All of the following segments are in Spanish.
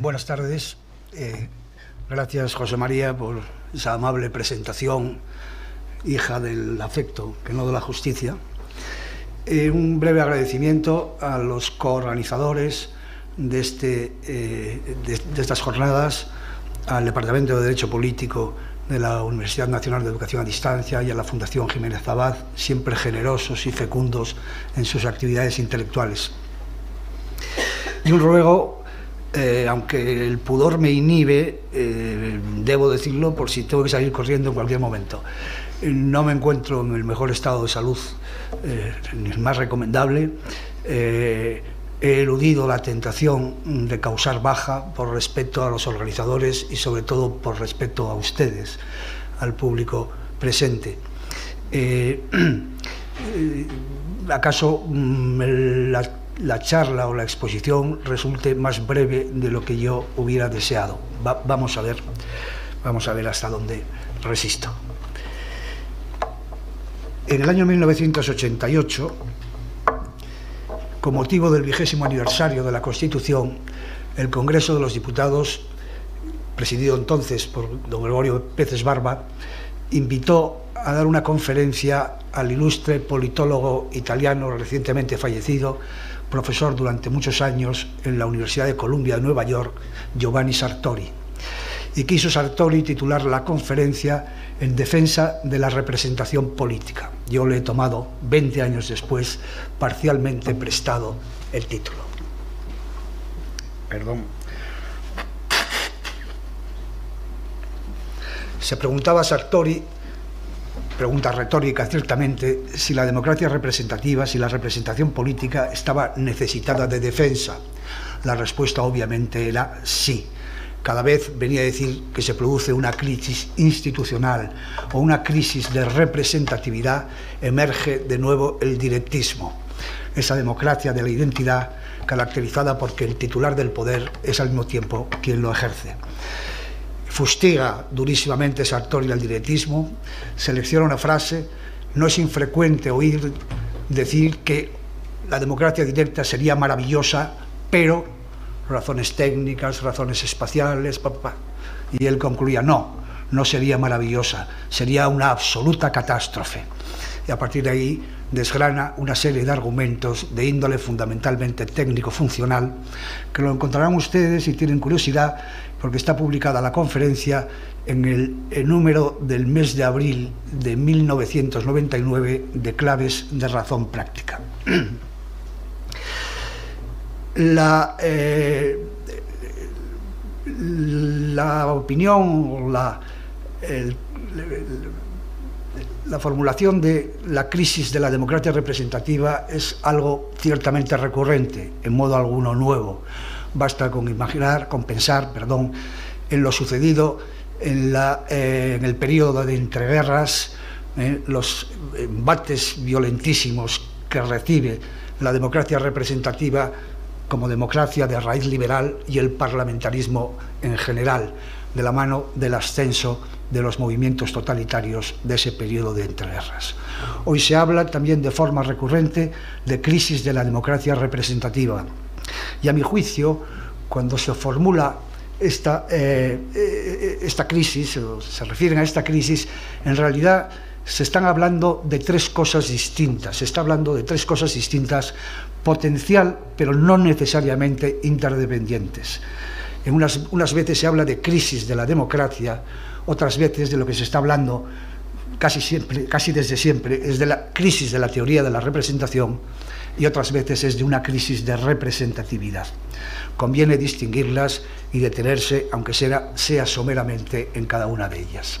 Buenas tardes. Gracias, José María, por esa amable presentación, hija del afecto, que no de la justicia. Un breve agradecimiento a los coorganizadores de estas jornadas, al Departamento de Derecho Político de la Universidad Nacional de Educación a Distancia y a la Fundación Jiménez Abad, siempre generosos y fecundos en sus actividades intelectuales. Y un ruego, aunque el pudor me inhibe, debo decirlo por si tengo que salir corriendo en cualquier momento. No me encuentro en el mejor estado de salud, ni el más recomendable. He eludido la tentación de causar baja por respeto a los organizadores y sobre todo por respeto a ustedes, al público presente. ¿Acaso la charla o la exposición resulte más breve de lo que yo hubiera deseado? Vamos a ver hasta dónde resisto. En el año 1988, con motivo del 20º aniversario de la Constitución, el Congreso de los Diputados, presidido entonces por don Gregorio Peces Barba, invitó a dar una conferencia al ilustre politólogo italiano recientemente fallecido, profesor durante muchos años en la Universidad de Columbia de Nueva York, Giovanni Sartori. Y quiso Sartori titular la conferencia en defensa de la representación política. Yo le he tomado, 20 años después, parcialmente prestado el título. Perdón. Se preguntaba Sartori, pregunta retórica ciertamente, si la democracia representativa, si la representación política estaba necesitada de defensa. La respuesta obviamente era sí. Cada vez venía a decir que se produce una crisis institucional o una crisis de representatividad, emerge de nuevo el directismo, esa democracia de la identidad caracterizada porque el titular del poder es al mismo tiempo quien lo ejerce. Fustiga durísimamente Sartori al directismo, selecciona una frase: no es infrecuente oír decir que la democracia directa sería maravillosa, pero razones técnicas, razones espaciales, y él concluía: no sería maravillosa, sería una absoluta catástrofe. Y a partir de ahí desgrana una serie de argumentos de índole fundamentalmente técnico-funcional, que lo encontrarán ustedes si tienen curiosidad, porque está publicada la conferencia en el número del mes de abril de 1999 de Claves de Razón Práctica. La opinión, la formulación de la crisis de la democracia representativa es algo ciertamente recurrente, en modo alguno nuevo. Basta con pensar en lo sucedido en el periodo de entreguerras, los embates violentísimos que recibe la democracia representativa como democracia de raíz liberal y el parlamentarismo en general, de la mano del ascenso de los movimientos totalitarios de ese periodo de entreguerras. Hoy se habla también de forma recurrente de crisis de la democracia representativa. Y a mi juicio, cuando se formula esta crisis, o se refieren a esta crisis, en realidad se están hablando de tres cosas distintas. Se está hablando de tres cosas distintas, potencial, pero no necesariamente interdependientes. Unas veces se habla de crisis de la democracia, otras veces de lo que se está hablando casi desde siempre, es de la crisis de la teoría de la representación, y otras veces es de una crisis de representatividad. Conviene distinguirlas y detenerse, aunque sea someramente, en cada una de ellas.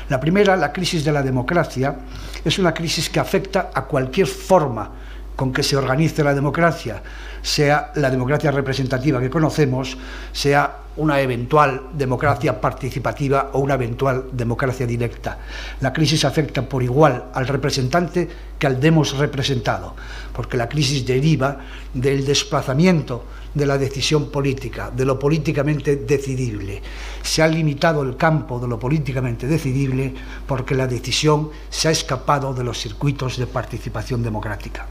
La primera, la crisis de la democracia, es una crisis que afecta a cualquier forma con que se organice la democracia, sea la democracia representativa que conocemos, sea una eventual democracia participativa o una eventual democracia directa. La crisis afecta por igual al representante que al demos representado, porque la crisis deriva del desplazamiento de la decisión política, de lo políticamente decidible. Se ha limitado el campo de lo políticamente decidible porque la decisión se ha escapado de los circuitos de participación democrática.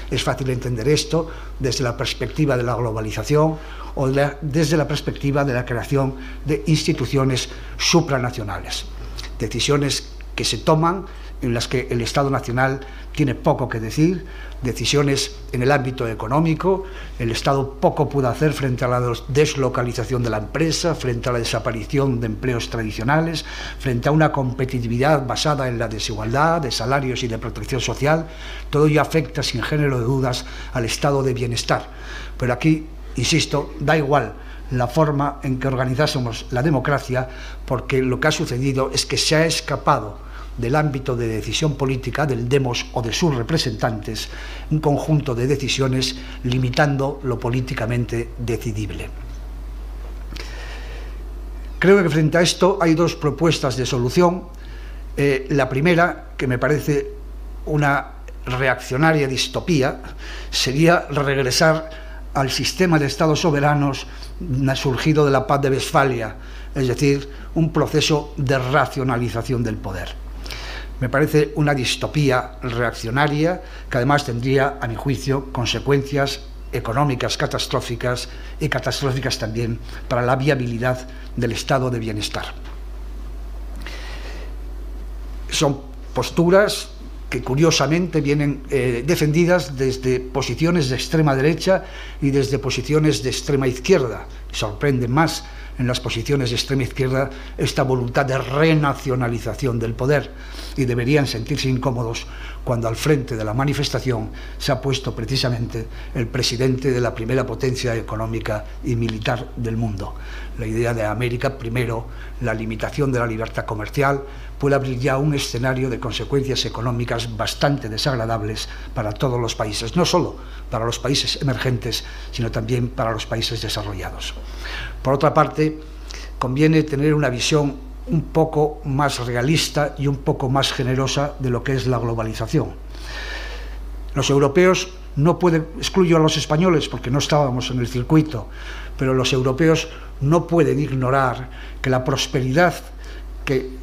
Es fácil entender esto desde la perspectiva de la globalización o desde la perspectiva de la creación de instituciones supranacionales. Decisiones que se toman en las que el Estado Nacional tiene poco que decir, decisiones en el ámbito económico, el Estado poco puede hacer frente a la deslocalización de la empresa, frente a la desaparición de empleos tradicionales, frente a una competitividad basada en la desigualdad de salarios y de protección social. Todo ello afecta sin género de dudas al estado de bienestar. Pero aquí, insisto, da igual la forma en que organizásemos la democracia, porque lo que ha sucedido es que se ha escapado del ámbito de decisión política del demos o de sus representantes un conjunto de decisiones limitando lo políticamente decidible. Creo que frente a esto hay dos propuestas de solución. La primera, que me parece una reaccionaria distopía, sería regresar al sistema de estados soberanos surgido de la Paz de Westfalia, es decir, un proceso de racionalización del poder. Me parece una distopía reaccionaria que además tendría, a mi juicio, consecuencias económicas catastróficas y catastróficas también para la viabilidad del estado de bienestar. Son posturas que curiosamente vienen defendidas desde posiciones de extrema derecha y desde posiciones de extrema izquierda. Sorprende más en las posiciones de extrema izquierda esta voluntad de renacionalización del poder, y deberían sentirse incómodos cuando al frente de la manifestación se ha puesto precisamente el presidente de la primera potencia económica y militar del mundo. La idea de América primero, la limitación de la libertad comercial, puede abrir ya un escenario de consecuencias económicas bastante desagradables para todos los países, no solo para los países emergentes, sino también para los países desarrollados. Por otra parte, conviene tener una visión un poco más realista y un poco más generosa de lo que es la globalización. Los europeos no pueden, excluyo a los españoles porque no estábamos en el circuito, pero los europeos no pueden ignorar que la prosperidad que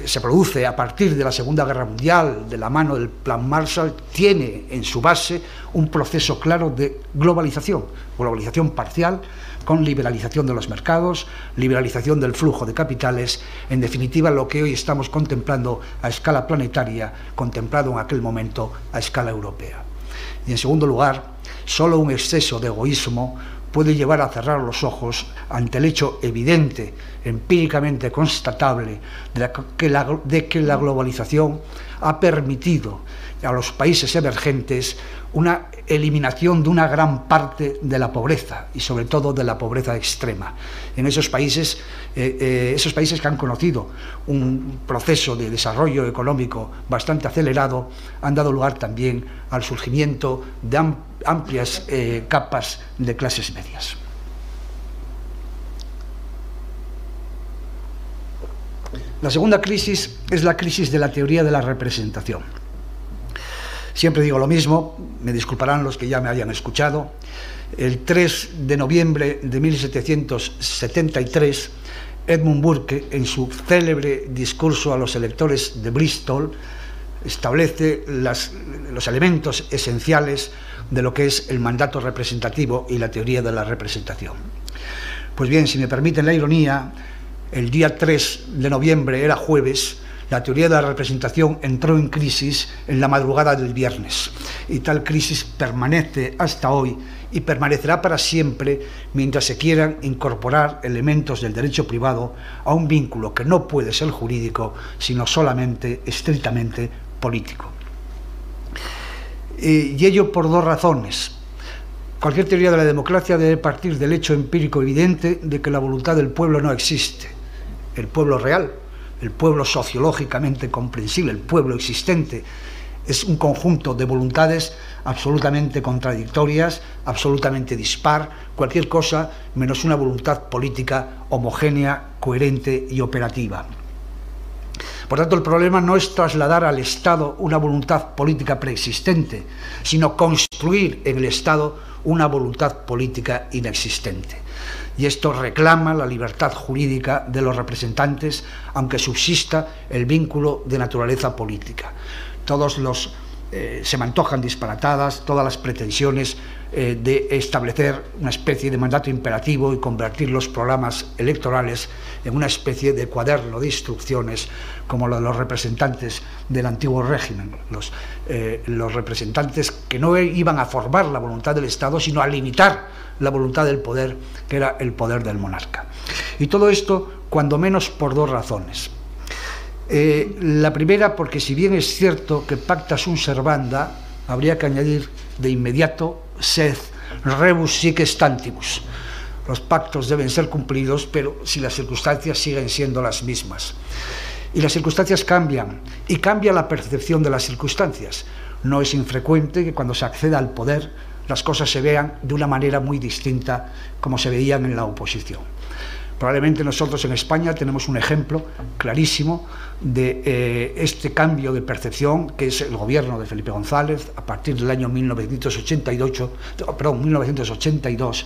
se produce a partir de la Segunda Guerra Mundial, de la mano del Plan Marshall, tiene en su base un proceso claro de globalización parcial, con liberalización de los mercados, liberalización del flujo de capitales, en definitiva lo que hoy estamos contemplando a escala planetaria, contemplado en aquel momento a escala europea. Y en segundo lugar, solo un exceso de egoísmo puede llevar a cerrar los ojos ante el hecho evidente, empíricamente constatable, de que la globalización ha permitido a los países emergentes una eliminación de una gran parte de la pobreza y sobre todo de la pobreza extrema. En esos países que han conocido un proceso de desarrollo económico bastante acelerado, han dado lugar también al surgimiento de amplias capas de clases medias. La segunda crisis es la crisis de la teoría de la representación. Siempre digo lo mismo, me disculparán los que ya me hayan escuchado. El 3 de noviembre de 1773, Edmund Burke, en su célebre discurso a los electores de Bristol, establece los elementos esenciales de lo que es el mandato representativo y la teoría de la representación. Pues bien, si me permiten la ironía, el día 3 de noviembre era jueves. La teoría de la representación entró en crisis en la madrugada del viernes, y tal crisis permanece hasta hoy y permanecerá para siempre mientras se quieran incorporar elementos del derecho privado a un vínculo que no puede ser jurídico, sino solamente, estrictamente político. Y ello por dos razones. Cualquier teoría de la democracia debe partir del hecho empírico evidente de que la voluntad del pueblo no existe. El pueblo real, el pueblo sociológicamente comprensible, el pueblo existente, es un conjunto de voluntades absolutamente contradictorias, absolutamente dispar, cualquier cosa menos una voluntad política homogénea, coherente y operativa. Por tanto, el problema no es trasladar al Estado una voluntad política preexistente, sino construir en el Estado una voluntad política inexistente. Y esto reclama la libertad jurídica de los representantes, aunque subsista el vínculo de naturaleza política. Se me antojan disparatadas todas las pretensiones de establecer una especie de mandato imperativo y convertir los programas electorales en una especie de cuaderno de instrucciones como lo de los representantes del antiguo régimen, los representantes que no iban a formar la voluntad del Estado, sino a limitar la voluntad del poder, que era el poder del monarca. Y todo esto, cuando menos, por dos razones. La primera, porque si bien es cierto que pacta sunt servanda, habría que añadir de inmediato sed rebus sic stantibus. Los pactos deben ser cumplidos, pero si las circunstancias siguen siendo las mismas. Y las circunstancias cambian, y cambia la percepción de las circunstancias. No es infrecuente que cuando se acceda al poder las cosas se vean de una manera muy distinta como se veían en la oposición. Probablemente nosotros en España tenemos un ejemplo clarísimo de este cambio de percepción, que es el gobierno de Felipe González. A partir del año 1982,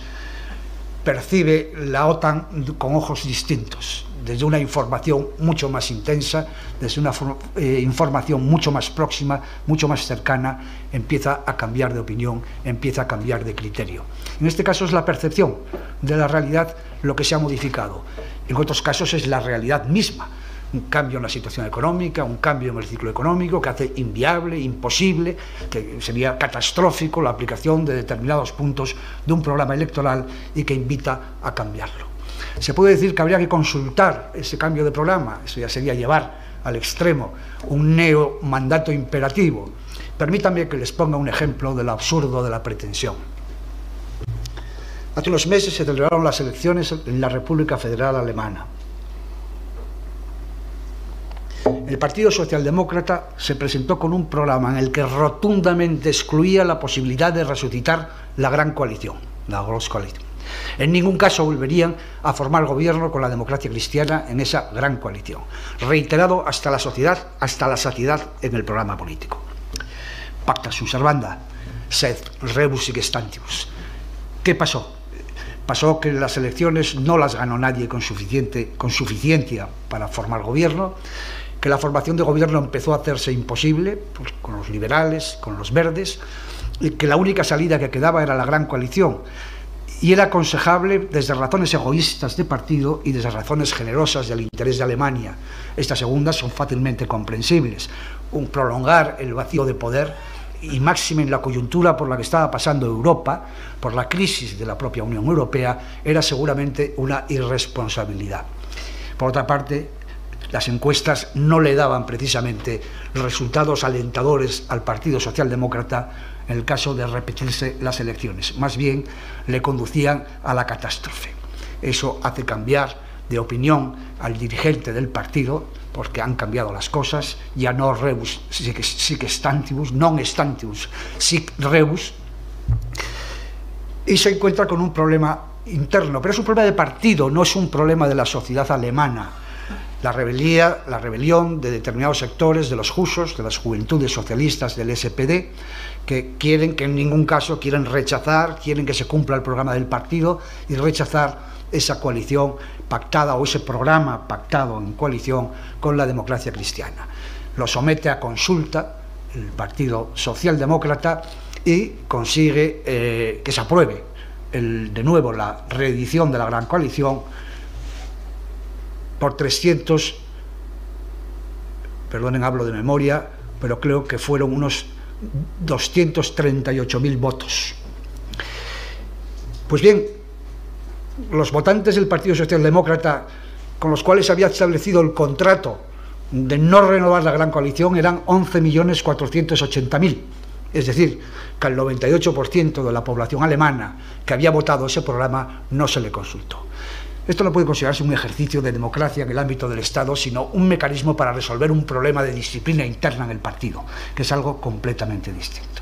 percibe la OTAN con ojos distintos, desde una información mucho más intensa, desde una información mucho más próxima, mucho más cercana, empieza a cambiar de opinión, empieza a cambiar de criterio. En este caso es la percepción de la realidad lo que se ha modificado. En otros casos es la realidad misma, un cambio en la situación económica, un cambio en el ciclo económico que hace inviable, imposible, que sería catastrófico la aplicación de determinados puntos de un programa electoral y que invita a cambiarlo. Se puede decir que habría que consultar ese cambio de programa, eso ya sería llevar al extremo un neomandato imperativo. Permítanme que les ponga un ejemplo de lo absurdo de la pretensión. Hace unos meses se celebraron las elecciones en la República Federal Alemana. El Partido Socialdemócrata se presentó con un programa en el que rotundamente excluía la posibilidad de resucitar la gran coalición, la Großkoalition. En ningún caso volverían a formar gobierno con la democracia cristiana en esa gran coalición, reiterado hasta la saciedad en el programa político. Pacta sunt servanda, sed rebus sic stantibus. ¿Qué pasó? Pasó que las elecciones no las ganó nadie con suficiencia para formar gobierno, que la formación de gobierno empezó a hacerse imposible con los liberales, con los verdes, y que la única salida que quedaba era la gran coalición. Y era aconsejable desde razones egoístas de partido y desde razones generosas del interés de Alemania. Estas segundas son fácilmente comprensibles. Prolongar el vacío de poder, y máxime en la coyuntura por la que estaba pasando Europa, por la crisis de la propia Unión Europea, era seguramente una irresponsabilidad. Por otra parte, las encuestas no le daban precisamente resultados alentadores al Partido Socialdemócrata en el caso de repetirse las elecciones. Más bien le conducían a la catástrofe. Eso hace cambiar de opinión al dirigente del partido, porque han cambiado las cosas, ya no rebus sic stantibus, non stantibus sic rebus, y se encuentra con un problema interno, pero es un problema de partido, no es un problema de la sociedad alemana. La rebelión de determinados sectores, de los Jusos, de las juventudes socialistas del SPD, que quieren que en ningún caso quieren que se cumpla el programa del partido y rechazar esa coalición pactada o ese programa pactado en coalición con la democracia cristiana. Lo somete a consulta el Partido Socialdemócrata y consigue que se apruebe de nuevo la reedición de la gran coalición por 300, perdonen, hablo de memoria, pero creo que fueron unos 238.000 votos. Pues bien, los votantes del Partido Socialdemócrata, con los cuales se había establecido el contrato de no renovar la gran coalición, eran 11.480.000, es decir, que al 98% de la población alemana que había votado ese programa no se le consultó. Esto no puede considerarse un ejercicio de democracia en el ámbito del Estado, sino un mecanismo para resolver un problema de disciplina interna en el partido, que es algo completamente distinto.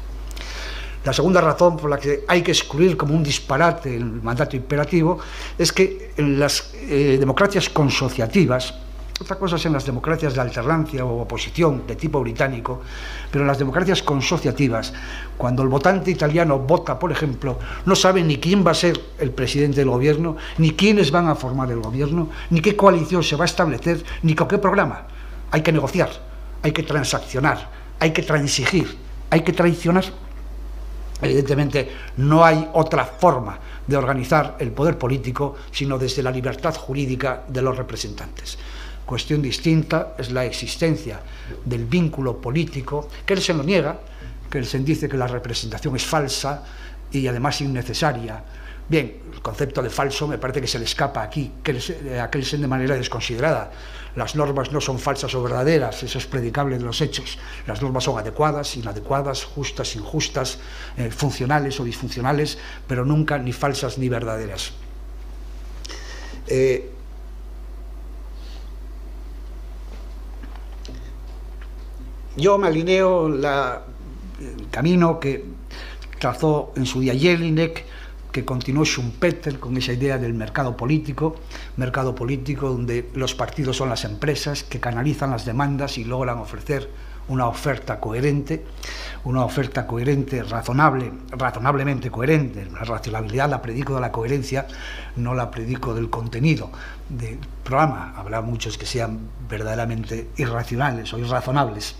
La segunda razón por la que hay que excluir como un disparate el mandato imperativo es que en las democracias consociativas otra cosa es en las democracias de alternancia o oposición de tipo británico, pero en las democracias consociativas, cuando el votante italiano vota, por ejemplo, no sabe ni quién va a ser el presidente del gobierno, ni quiénes van a formar el gobierno, ni qué coalición se va a establecer, ni con qué programa. Hay que negociar, hay que transaccionar, hay que transigir, hay que traicionar. Evidentemente, no hay otra forma de organizar el poder político sino desde la libertad jurídica de los representantes. Cuestión distinta es la existencia del vínculo político. Kelsen lo niega, Kelsen dice que la representación es falsa y además innecesaria. Bien, el concepto de falso me parece que se le escapa aquí a Kelsen de manera desconsiderada. Las normas no son falsas o verdaderas, eso es predicable de los hechos. Las normas son adecuadas, inadecuadas, justas, injustas, funcionales o disfuncionales, pero nunca ni falsas ni verdaderas. Yo me alineo el camino que trazó en su día Jelinek, que continuó Schumpeter con esa idea del mercado político donde los partidos son las empresas que canalizan las demandas y logran ofrecer una oferta coherente, razonablemente coherente. La racionalidad la predico de la coherencia, no la predico del contenido del programa. Habrá muchos que sean verdaderamente irracionales o irrazonables.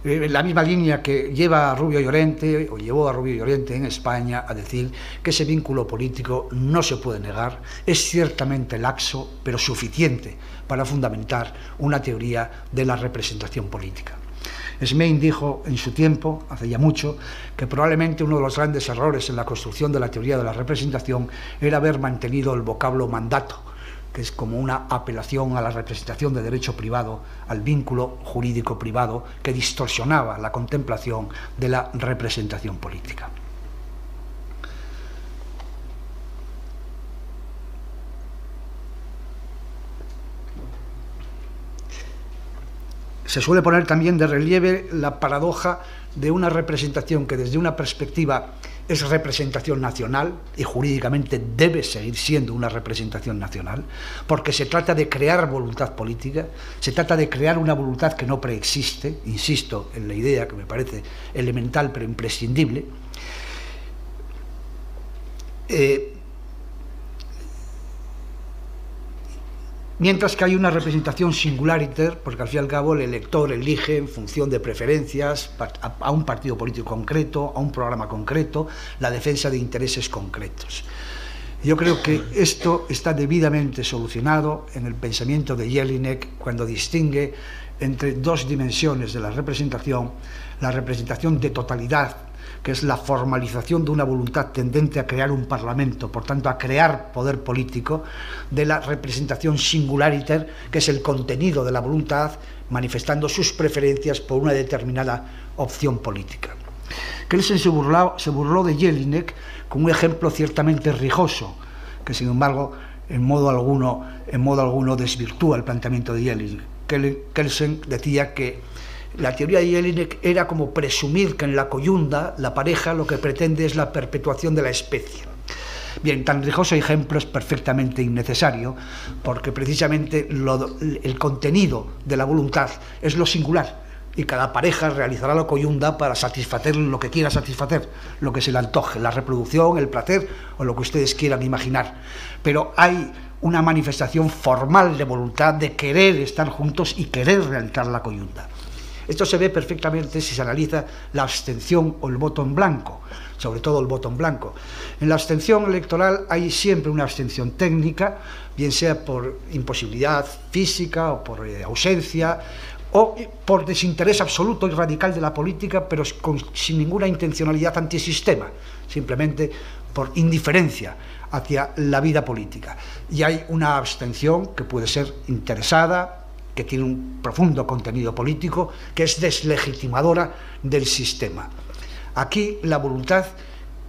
La misma línea que lleva a Rubio Llorente, o llevó a Rubio Llorente en España a decir que ese vínculo político no se puede negar, es ciertamente laxo, pero suficiente para fundamentar una teoría de la representación política. Smain dijo en su tiempo, hace ya mucho, que probablemente uno de los grandes errores en la construcción de la teoría de la representación era haber mantenido el vocablo mandato, que es como una apelación a la representación de derecho privado, al vínculo jurídico privado, que distorsionaba la contemplación de la representación política. Se suele poner también de relieve la paradoja de una representación que desde una perspectiva es representación nacional y jurídicamente debe seguir siendo una representación nacional, porque se trata de crear voluntad política, se trata de crear una voluntad que no preexiste, insisto en la idea que me parece elemental pero imprescindible. Mientras que hay una representación singulariter, porque al fin y al cabo el elector elige en función de preferencias a un partido político concreto, a un programa concreto, la defensa de intereses concretos. Yo creo que esto está debidamente solucionado en el pensamiento de Jelinek cuando distingue entre dos dimensiones de la representación de totalidad, que es la formalización de una voluntad tendente a crear un parlamento, por tanto a crear poder político, de la representación singulariter, que es el contenido de la voluntad manifestando sus preferencias por una determinada opción política. Kelsen se burló de Jelinek con un ejemplo ciertamente rijoso, que sin embargo en modo alguno desvirtúa el planteamiento de Jelinek. Kelsen decía que la teoría de Jelinek era como presumir que en la coyunda la pareja lo que pretende es la perpetuación de la especie. Bien, tan rijoso ejemplo es perfectamente innecesario, porque precisamente el contenido de la voluntad es lo singular, y cada pareja realizará la coyunda para satisfacer lo que quiera satisfacer, lo que se le antoje, la reproducción, el placer o lo que ustedes quieran imaginar. Pero hay una manifestación formal de voluntad de querer estar juntos y querer realizar la coyunda. Esto se ve perfectamente si se analiza la abstención o el voto en blanco, sobre todo el voto en blanco. En la abstención electoral hay siempre una abstención técnica, bien sea por imposibilidad física o por ausencia, o por desinterés absoluto y radical de la política, pero sin ninguna intencionalidad antisistema, simplemente por indiferencia hacia la vida política. Y hay una abstención que puede ser interesada, que tiene un profundo contenido político, que es deslegitimadora del sistema. Aquí la voluntad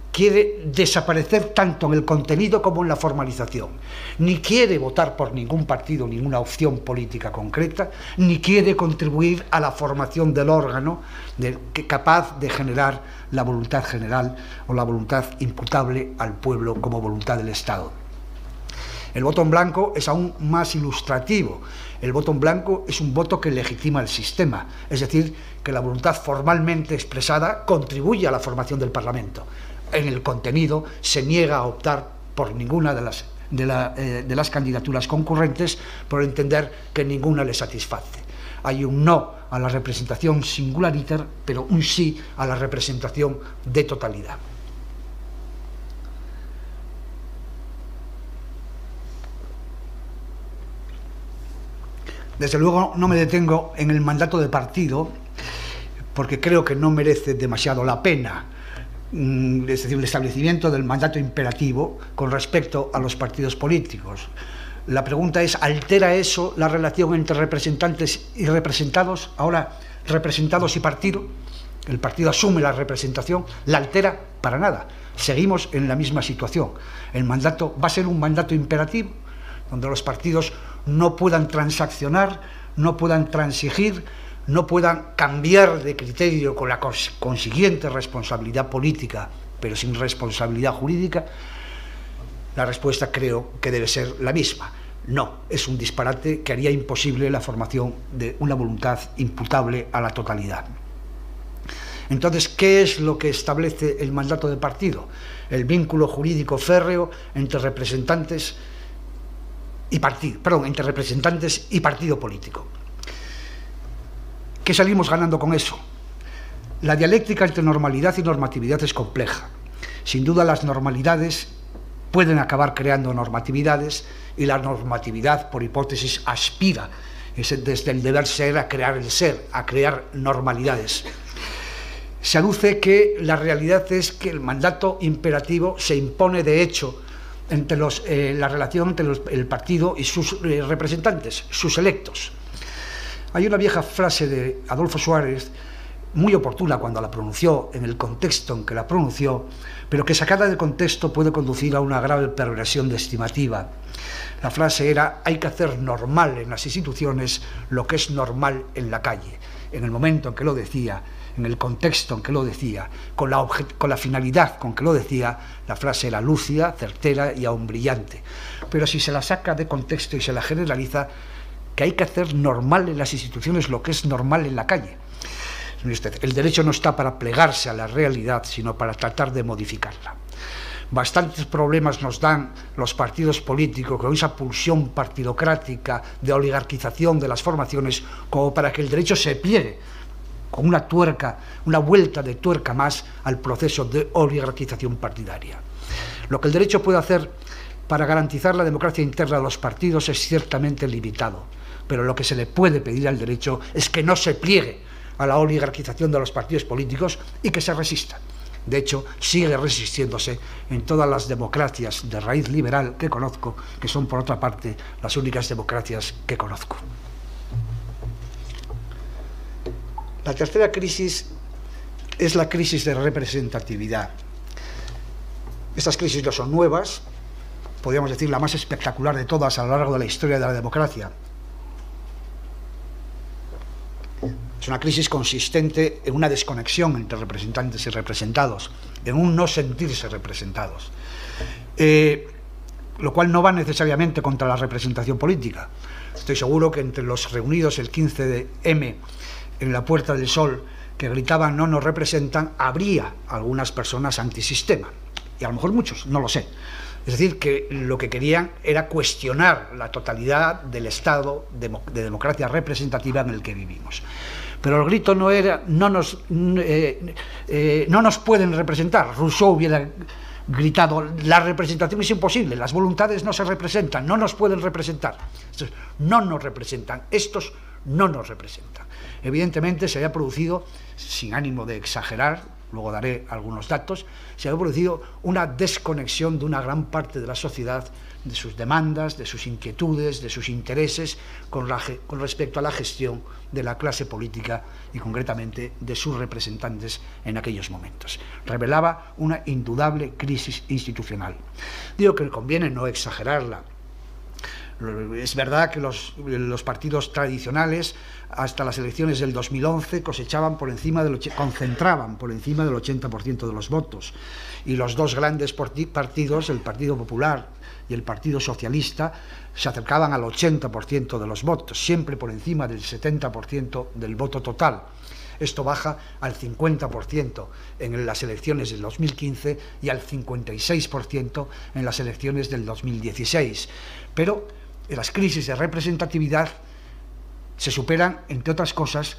quiere desaparecer tanto en el contenido como en la formalización. Ni quiere votar por ningún partido, ninguna opción política concreta, ni quiere contribuir a la formación del órgano capaz de generar la voluntad general o la voluntad imputable al pueblo como voluntad del Estado. El voto en blanco es aún más ilustrativo. El voto en blanco es un voto que legitima el sistema, es decir, que la voluntad formalmente expresada contribuye a la formación del Parlamento. En el contenido se niega a optar por ninguna de las candidaturas concurrentes por entender que ninguna le satisface. Hay un no a la representación singulariter, pero un sí a la representación de totalidad. Desde luego no me detengo en el mandato de partido, porque creo que no merece demasiado la pena, es decir, el establecimiento del mandato imperativo con respecto a los partidos políticos. La pregunta es, ¿altera eso la relación entre representantes y representados? Ahora, representados y partido, el partido asume la representación, ¿la altera? Para nada. Seguimos en la misma situación. El mandato va a ser un mandato imperativo, donde los partidos no puedan transaccionar, no puedan transigir, no puedan cambiar de criterio con la consiguiente responsabilidad política, pero sin responsabilidad jurídica. La respuesta creo que debe ser la misma. No, es un disparate que haría imposible la formación de una voluntad imputable a la totalidad. Entonces, ¿qué es lo que establece el mandato de partido? El vínculo jurídico férreo entre representantes y partido político. ¿Qué salimos ganando con eso? La dialéctica entre normalidad y normatividad es compleja. Sin duda, las normalidades pueden acabar creando normatividades y la normatividad, por hipótesis, aspira desde el deber ser a crear el ser, a crear normalidades. Se aduce que la realidad es que el mandato imperativo se impone de hecho entre la relación entre el partido y sus representantes, sus electos. Hay una vieja frase de Adolfo Suárez, muy oportuna cuando la pronunció, en el contexto en que la pronunció, pero que sacada de contexto puede conducir a una grave perversión de estimativa. La frase era: hay que hacer normal en las instituciones lo que es normal en la calle. En el momento en que lo decía, en el contexto en que lo decía, con la finalidad con que lo decía, la frase era lúcida, certera y aún brillante. Pero si se la saca de contexto y se la generaliza, que hay que hacer normal en las instituciones lo que es normal en la calle. El derecho no está para plegarse a la realidad, sino para tratar de modificarla. Bastantes problemas nos dan los partidos políticos con esa pulsión partidocrática de oligarquización de las formaciones como para que el derecho se pliegue con una vuelta de tuerca más al proceso de oligarquización partidaria. Lo que el derecho puede hacer para garantizar la democracia interna de los partidos es ciertamente limitado, pero lo que se le puede pedir al derecho es que no se pliegue a la oligarquización de los partidos políticos y que se resista. De hecho, sigue resistiéndose en todas las democracias de raíz liberal que conozco, que son, por otra parte, las únicas democracias que conozco. La tercera crisis es la crisis de representatividad. Estas crisis no son nuevas, podríamos decir la más espectacular de todas a lo largo de la historia de la democracia. Es una crisis consistente en una desconexión entre representantes y representados, en un no sentirse representados, lo cual no va necesariamente contra la representación política. Estoy seguro que entre los reunidos el 15 de M en la Puerta del Sol que gritaban "no nos representan", habría algunas personas antisistema, y a lo mejor muchos, no lo sé. Es decir, que lo que querían era cuestionar la totalidad del estado de democracia representativa en el que vivimos. Pero el grito no era no nos pueden representar. Rousseau hubiera gritado: la representación es imposible, las voluntades no se representan, no nos pueden representar. Estos no nos representan, estos no nos representan. Evidentemente se había producido, sin ánimo de exagerar, luego daré algunos datos, se había producido una desconexión de una gran parte de la sociedad, de sus demandas, de sus inquietudes, de sus intereses con respecto a la gestión de la clase política y concretamente de sus representantes en aquellos momentos. Revelaba una indudable crisis institucional. Digo que conviene no exagerarla. Es verdad que los partidos tradicionales, hasta las elecciones del 2011, concentraban por encima del 80% de los votos. Y los dos grandes partidos, el Partido Popular y el Partido Socialista, se acercaban al 80% de los votos, siempre por encima del 70% del voto total. Esto baja al 50% en las elecciones del 2015 y al 56% en las elecciones del 2016. Pero las crisis de representatividad se superan, entre otras cosas,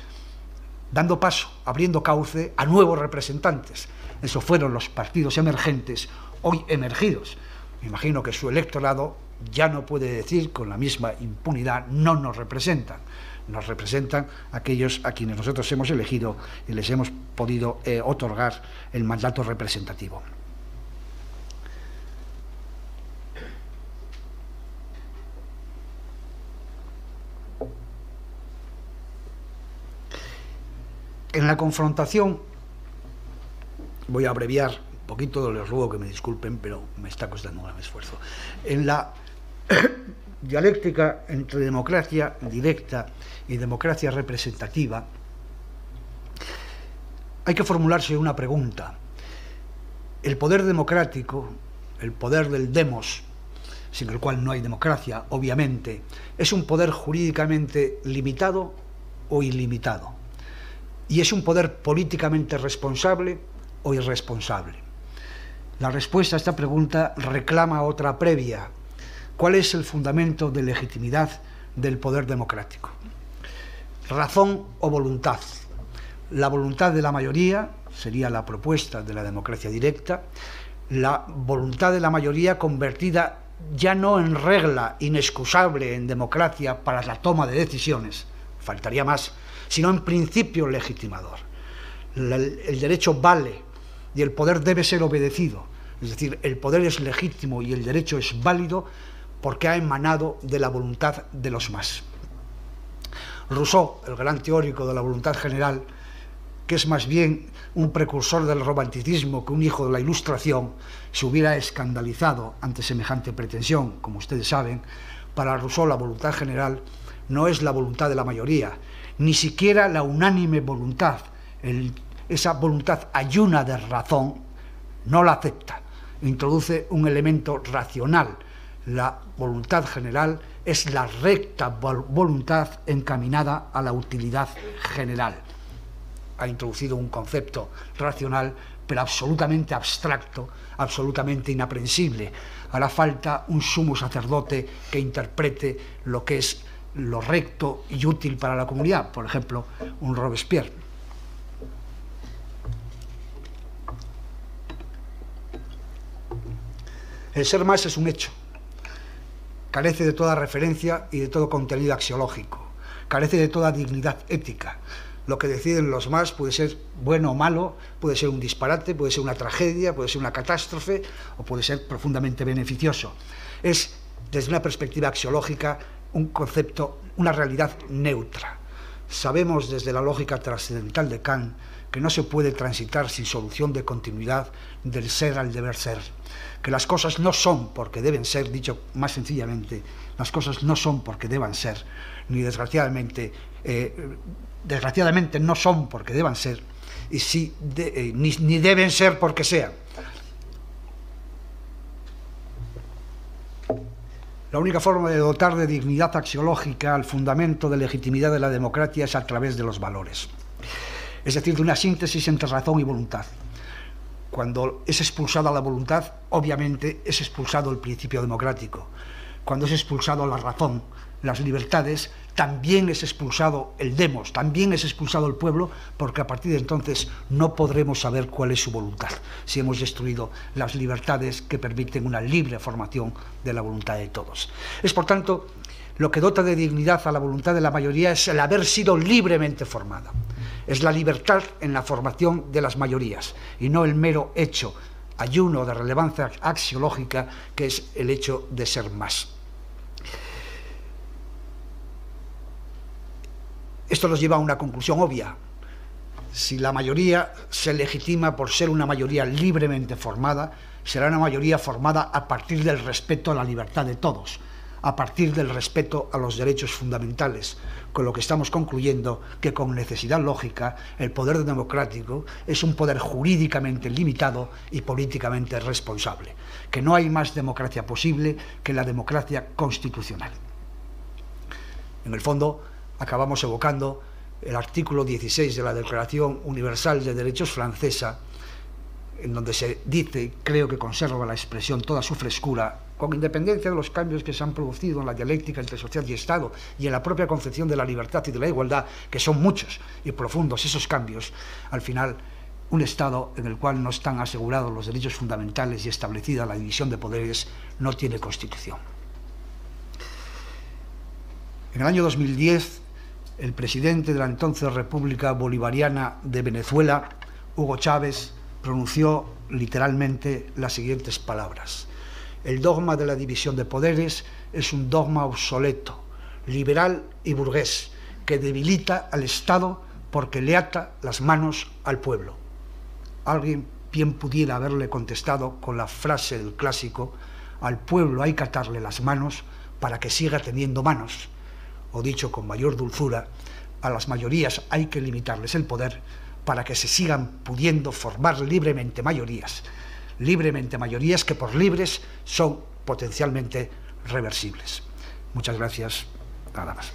dando paso, abriendo cauce a nuevos representantes. Eso fueron los partidos emergentes, hoy emergidos. Me imagino que su electorado ya no puede decir con la misma impunidad: no nos representan. Nos representan aquellos a quienes nosotros hemos elegido y les hemos podido otorgar el mandato representativo. En la confrontación, voy a abreviar un poquito, les ruego que me disculpen, pero me está costando un gran esfuerzo. En la dialéctica entre democracia directa y democracia representativa, hay que formularse una pregunta. El poder democrático, el poder del demos, sin el cual no hay democracia, obviamente, ¿es un poder jurídicamente limitado o ilimitado? ¿Y es un poder políticamente responsable o irresponsable? La respuesta a esta pregunta reclama otra previa. ¿Cuál es el fundamento de legitimidad del poder democrático? ¿Razón o voluntad? La voluntad de la mayoría sería la propuesta de la democracia directa, la voluntad de la mayoría convertida ya no en regla inexcusable en democracia para la toma de decisiones, faltaría más, sino en principio legitimador. El derecho vale y el poder debe ser obedecido, es decir, el poder es legítimo y el derecho es válido porque ha emanado de la voluntad de los más. Rousseau, el gran teórico de la voluntad general, que es más bien un precursor del romanticismo que un hijo de la Ilustración, se hubiera escandalizado ante semejante pretensión. Como ustedes saben, para Rousseau la voluntad general no es la voluntad de la mayoría, ni siquiera la unánime voluntad. Esa voluntad ayuna de razón no la acepta, introduce un elemento racional. La voluntad general es la recta voluntad encaminada a la utilidad general. Ha introducido un concepto racional, pero absolutamente abstracto, absolutamente inaprensible. Hará falta un sumo sacerdote que interprete lo que es lo recto y útil para la comunidad, por ejemplo, un Robespierre. El ser más es un hecho. Carece de toda referencia y de todo contenido axiológico. Carece de toda dignidad ética. Lo que deciden los más puede ser bueno o malo, puede ser un disparate, puede ser una tragedia, puede ser una catástrofe o puede ser profundamente beneficioso. Es, desde una perspectiva axiológica, un concepto, una realidad neutra. Sabemos desde la lógica trascendental de Kant que no se puede transitar sin solución de continuidad del ser al deber ser, que las cosas no son porque deben ser, dicho más sencillamente, las cosas no son porque deban ser, ni desgraciadamente no son porque deban ser, y sí ni deben ser porque sean. La única forma de dotar de dignidad axiológica al fundamento de legitimidad de la democracia es a través de los valores, es decir, de una síntesis entre razón y voluntad. Cuando es expulsada la voluntad, obviamente es expulsado el principio democrático. Cuando es expulsado la razón, las libertades, también es expulsado el demos, también es expulsado el pueblo, porque a partir de entonces no podremos saber cuál es su voluntad, si hemos destruido las libertades que permiten una libre formación de la voluntad de todos. Es, por tanto, lo que dota de dignidad a la voluntad de la mayoría es el haber sido libremente formada. Es la libertad en la formación de las mayorías y no el mero hecho ayuno de relevancia axiológica que es el hecho de ser más. Esto nos lleva a una conclusión obvia. Si la mayoría se legitima por ser una mayoría libremente formada, será una mayoría formada a partir del respeto a la libertad de todos, a partir del respeto a los derechos fundamentales, con lo que estamos concluyendo que con necesidad lógica el poder democrático es un poder jurídicamente limitado y políticamente responsable, que no hay más democracia posible que la democracia constitucional. En el fondo, acabamos evocando el artículo 16 de la Declaración Universal de Derechos francesa, en donde se dice, y creo que conserva la expresión toda su frescura, con independencia de los cambios que se han producido en la dialéctica entre sociedad y Estado y en la propia concepción de la libertad y de la igualdad, que son muchos y profundos esos cambios, al final un Estado en el cual no están asegurados los derechos fundamentales y establecida la división de poderes no tiene Constitución. En el año 2010, el presidente de la entonces República Bolivariana de Venezuela, Hugo Chávez, pronunció literalmente las siguientes palabras: el dogma de la división de poderes es un dogma obsoleto, liberal y burgués, que debilita al Estado porque le ata las manos al pueblo. Alguien bien pudiera haberle contestado con la frase del clásico: al pueblo hay que atarle las manos para que siga teniendo manos. O dicho con mayor dulzura, a las mayorías hay que limitarles el poder para que se sigan pudiendo formar libremente mayorías que por libres son potencialmente reversibles. Muchas gracias, nada más.